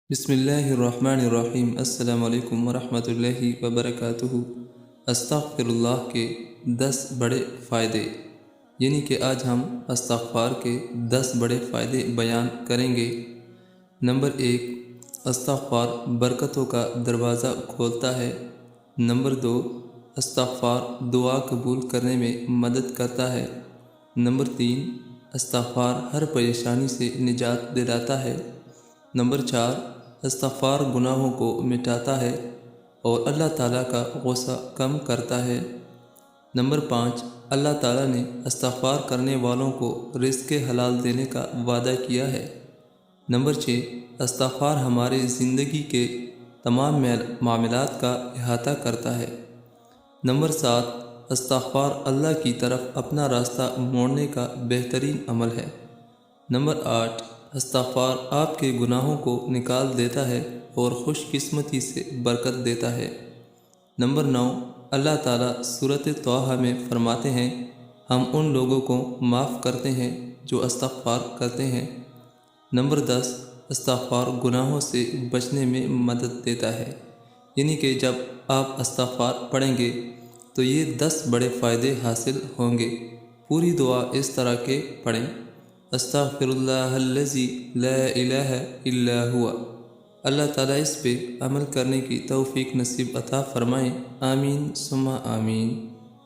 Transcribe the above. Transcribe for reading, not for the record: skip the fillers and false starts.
بسم اللہ الرحمن الرحیم۔ السلام علیکم ورحمۃ اللہ وبرکاتہ۔ استغفر اللہ کے 10 بڑے فائدے، یعنی کہ آج ہم استغفار کے 10 بڑے فائدے بیان کریں گے۔ نمبر 1، استغفار برکتوں کا دروازہ کھولتا ہے۔ نمبر 2، استغفار دعا قبول کرنے میں مدد کرتا ہے۔ نمبر 3، استغفار ہر پریشانی سے نجات دلاتا ہے۔ نمبر 4، استغفار گناہوں کو مٹاتا ہے اور اللہ تعالیٰ کا غصہ کم کرتا ہے۔ نمبر 5، اللہ تعالیٰ نے استغفار کرنے والوں کو رزق حلال دینے کا وعدہ کیا ہے۔ نمبر 6، استغفار ہمارے زندگی کے تمام معاملات کا احاطہ کرتا ہے۔ نمبر 7، استغفار اللہ کی طرف اپنا راستہ موڑنے کا بہترین عمل ہے۔ نمبر 8، استغفار آپ کے گناہوں کو نکال دیتا ہے اور خوش قسمتی سے برکت دیتا ہے۔ نمبر 9، اللہ تعالیٰ سورۃ طٰہٰ میں فرماتے ہیں، ہم ان لوگوں کو معاف کرتے ہیں جو استغفار کرتے ہیں۔ نمبر 10، استغفار گناہوں سے بچنے میں مدد دیتا ہے، یعنی کہ جب آپ استغفار پڑھیں گے تو یہ 10 بڑے فائدے حاصل ہوں گے۔ پوری دعا اس طرح کے پڑھیں: استغفر اللہ الذی لا الہ الا ہوا۔ اللہ تعالیٰ اس پہ عمل کرنے کی توفیق نصیب عطا فرمائیں۔ آمین ثم آمین۔